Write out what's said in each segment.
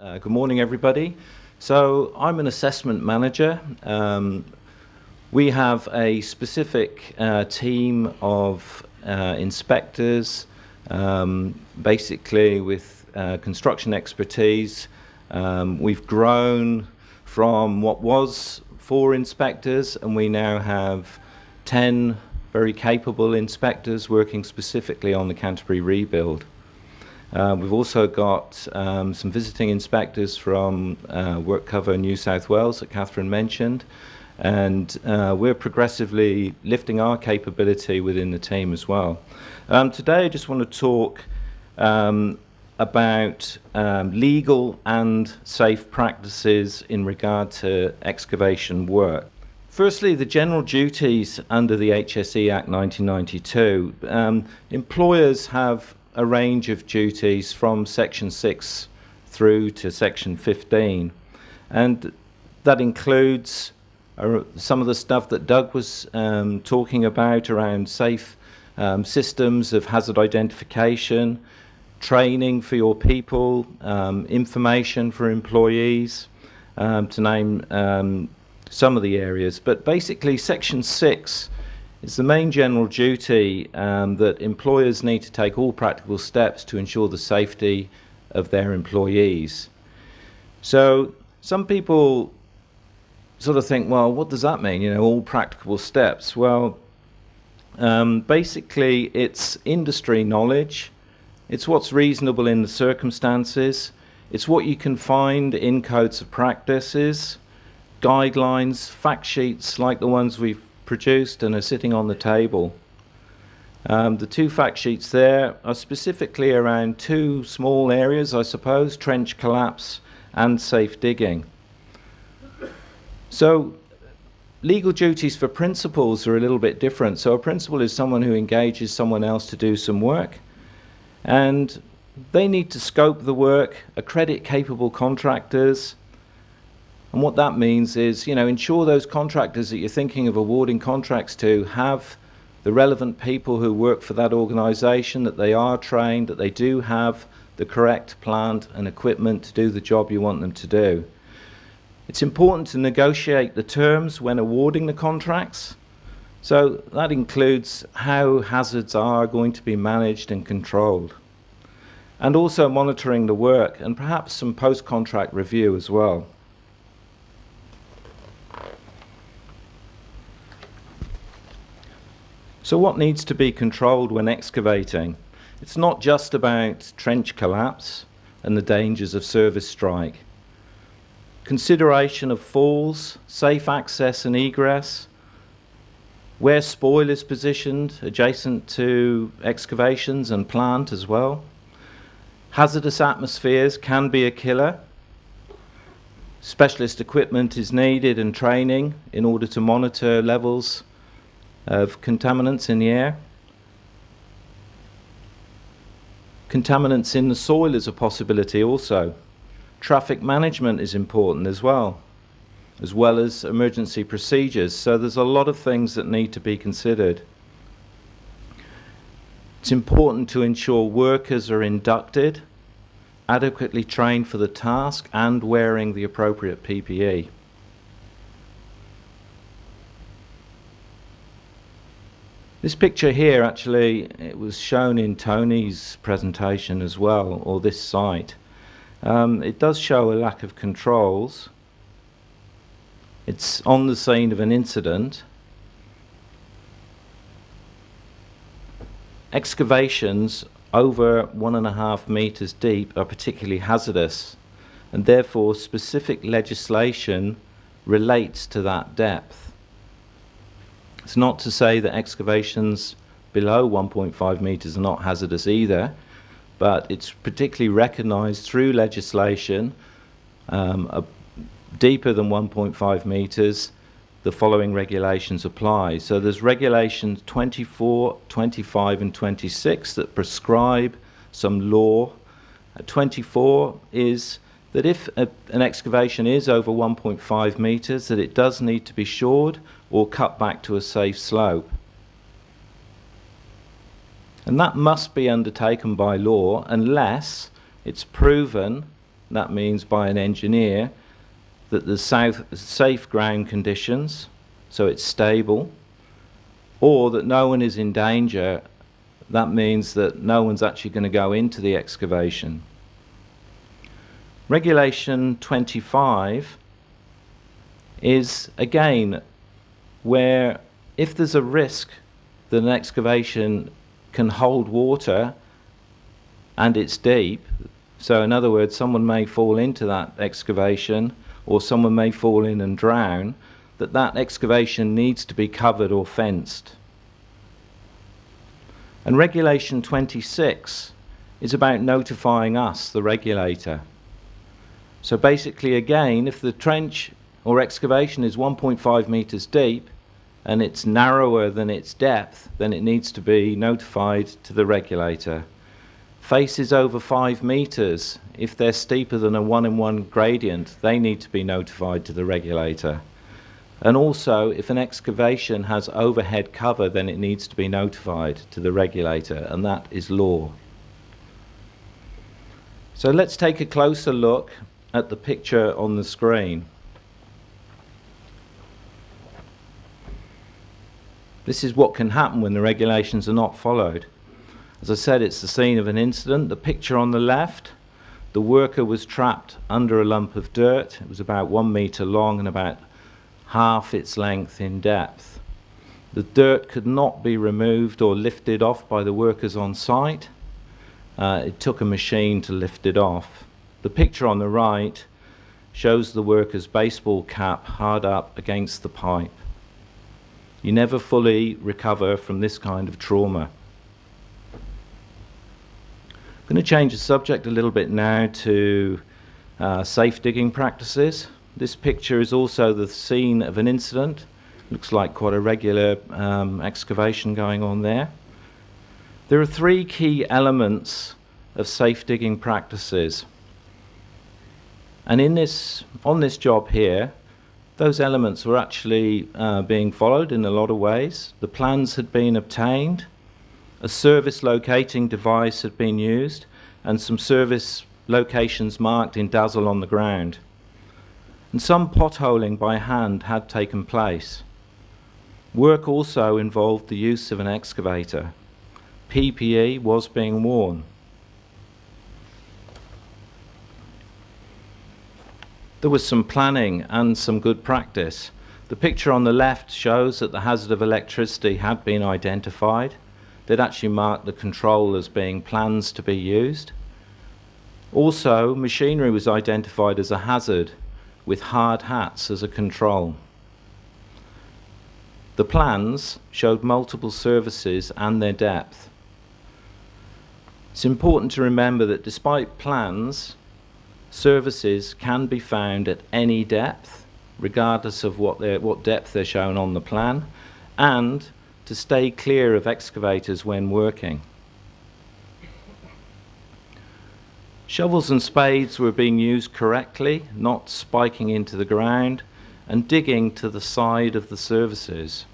Good morning, everybody. So I'm an assessment manager. We have a specific team of inspectors, basically with construction expertise. We've grown from what was 4 inspectors, and we now have 10 very capable inspectors working specifically on the Canterbury rebuild. We've also got some visiting inspectors from WorkCover New South Wales that Catherine mentioned, and we're progressively lifting our capability within the team as well. Today I just want to talk about legal and safe practices in regard to excavation work. Firstly, the general duties under the HSE Act 1992. Employers have a range of duties from Section 6 through to Section 15, and that includes some of the stuff that Doug was talking about around safe systems of hazard identification, training for your people, information for employees, to name some of the areas. But basically Section 6 is the main general duty that employers need to take all practical steps to ensure the safety of their employees. So some people sort of think, well, what does that mean, you know, all practicable steps? Well, basically it's industry knowledge, it's what's reasonable in the circumstances, it's what you can find in codes of practices, guidelines, fact sheets like the ones we've produced and are sitting on the table. The 2 fact sheets there are specifically around 2 small areas, I suppose: trench collapse and safe digging. So legal duties for principals are a little bit different. So a principal is someone who engages someone else to do some work, and they need to scope the work, accredit capable contractors. And what that means is, you know, ensure those contractors that you're thinking of awarding contracts to have the relevant people who work for that organisation, that they are trained, that they do have the correct plant and equipment to do the job you want them to do. It's important to negotiate the terms when awarding the contracts. So that includes how hazards are going to be managed and controlled, and also monitoring the work and perhaps some post-contract review as well. So what needs to be controlled when excavating? It's not just about trench collapse and the dangers of service strike. Consideration of falls, safe access and egress, where spoil is positioned adjacent to excavations and plant as well. Hazardous atmospheres can be a killer. Specialist equipment is needed and training in order to monitor levels of contaminants in the air. Contaminants in the soil is a possibility also. Traffic management is important as well as emergency procedures. So there's a lot of things that need to be considered. It's important to ensure workers are inducted, adequately trained for the task, and wearing the appropriate PPE. This picture here, actually, it was shown in Tony's presentation as well, or this site. It does show a lack of controls. It's on the scene of an incident. Excavations over 1.5 meters deep are particularly hazardous, and therefore specific legislation relates to that depth. It's not to say that excavations below 1.5 meters are not hazardous either, but it's particularly recognised through legislation. Deeper than 1.5 meters, the following regulations apply. So there's regulations 24, 25 and 26 that prescribe some law. 24 is that if an excavation is over 1.5 meters, that it does need to be shored or cut back to a safe slope. And that must be undertaken by law unless it's proven that means by an engineer, that there's safe ground conditions, so it's stable, or that no one is in danger. That means that no one's actually going to go into the excavation. Regulation 25 is, again, where if there's a risk that an excavation can hold water and it's deep, so in other words, someone may fall into that excavation or someone may fall in and drown, that excavation needs to be covered or fenced. And Regulation 26 is about notifying us, the regulator. So basically, again, if the trench or excavation is 1.5 metres deep and it's narrower than its depth, then it needs to be notified to the regulator. Faces over 5 metres, if they're steeper than a 1-in-1 gradient, they need to be notified to the regulator. And also, if an excavation has overhead cover, then it needs to be notified to the regulator, and that is law. So let's take a closer look at the picture on the screen. This is what can happen when the regulations are not followed. As I said, it's the scene of an incident. The picture on the left, the worker was trapped under a lump of dirt. It was about 1 metre long and about half its length in depth. The dirt could not be removed or lifted off by the workers on site. It took a machine to lift it off. The picture on the right shows the worker's baseball cap hard up against the pipe. You never fully recover from this kind of trauma. I'm going to change the subject a little bit now to safe digging practices. This picture is also the scene of an incident. Looks like quite a regular excavation going on there. There are 3 key elements of safe digging practices. And on this job here, those elements were actually being followed in a lot of ways. The plans had been obtained, a service locating device had been used, and some service locations marked in dazzle on the ground. And some potholing by hand had taken place. Work also involved the use of an excavator. PPE was being worn. There was some planning and some good practice. The picture on the left shows that the hazard of electricity had been identified. They'd actually marked the control as being plans to be used. Also, machinery was identified as a hazard, with hard hats as a control. The plans showed multiple services and their depth. It's important to remember that despite plans, services can be found at any depth, regardless of what depth they're shown on the plan, and to stay clear of excavators when working. Shovels and spades were being used correctly, not spiking into the ground, and digging to the side of the services.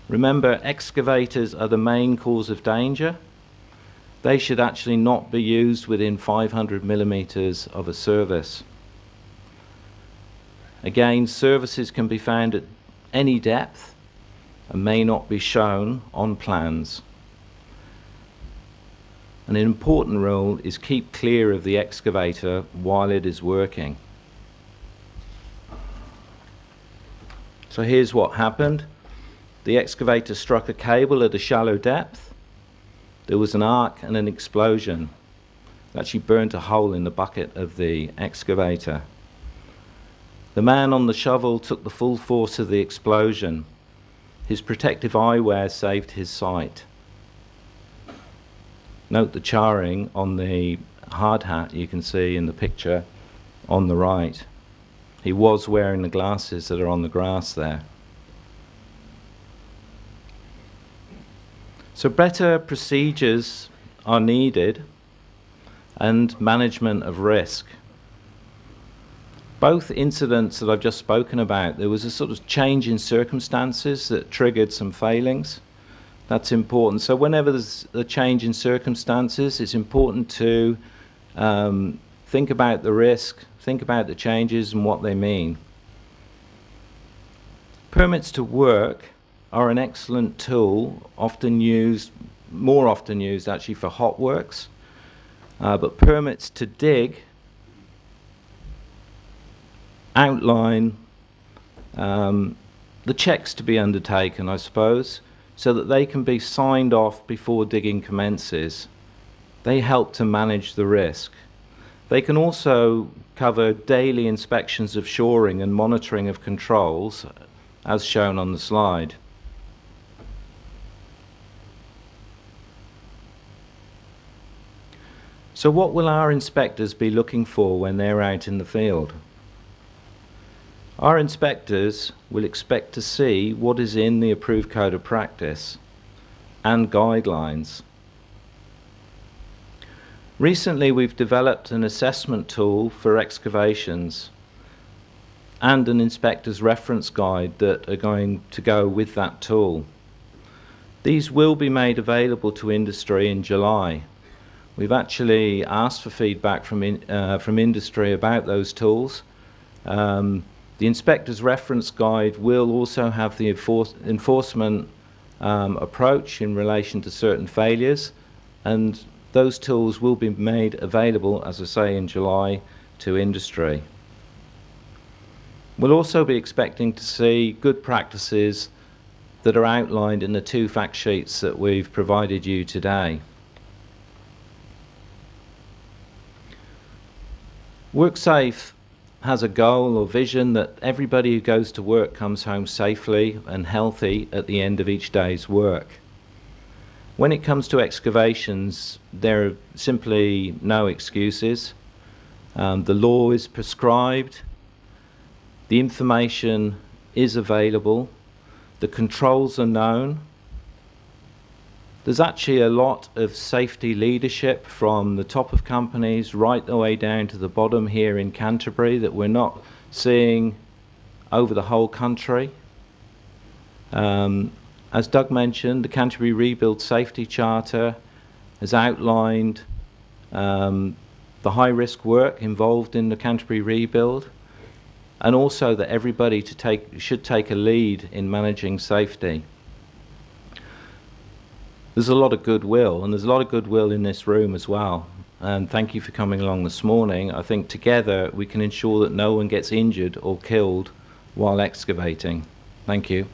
Remember, excavators are the main cause of danger. They should actually not be used within 500 millimetres of a service. Again, services can be found at any depth and may not be shown on plans. An important rule is keep clear of the excavator while it is working. So here's what happened. The excavator struck a cable at a shallow depth. There was an arc and an explosion. It actually burnt a hole in the bucket of the excavator. The man on the shovel took the full force of the explosion. His protective eyewear saved his sight. Note the charring on the hard hat you can see in the picture on the right. He was wearing the glasses that are on the grass there. So better procedures are needed and management of risk. Both incidents that I've just spoken about, there was a sort of change in circumstances that triggered some failings. That's important. So whenever there's a change in circumstances, it's important to think about the risk, think about the changes and what they mean. Permits to work are an excellent tool, more often used actually for hot works, but permits to dig outline the checks to be undertaken, I suppose, so that they can be signed off before digging commences. They help to manage the risk. They can also cover daily inspections of shoring and monitoring of controls, as shown on the slide. So what will our inspectors be looking for when they're out in the field? Our inspectors will expect to see what is in the approved code of practice and guidelines. Recently, we've developed an assessment tool for excavations and an inspector's reference guide that are going to go with that tool. These will be made available to industry in July. We've actually asked for feedback from industry about those tools. The inspector's reference guide will also have the enforcement approach in relation to certain failures, and those tools will be made available, as I say, in July to industry. We'll also be expecting to see good practices that are outlined in the 2 fact sheets that we've provided you today. WorkSafe has a goal or vision that everybody who goes to work comes home safely and healthy at the end of each day's work. When it comes to excavations, there are simply no excuses. The law is prescribed, the information is available, the controls are known. There's actually a lot of safety leadership from the top of companies right the way down to the bottom here in Canterbury that we're not seeing over the whole country. As Doug mentioned, the Canterbury Rebuild Safety Charter has outlined the high-risk work involved in the Canterbury Rebuild, and also that everybody should take a lead in managing safety. There's a lot of goodwill, and there's a lot of goodwill in this room as well. And thank you for coming along this morning. I think together we can ensure that no one gets injured or killed while excavating. Thank you.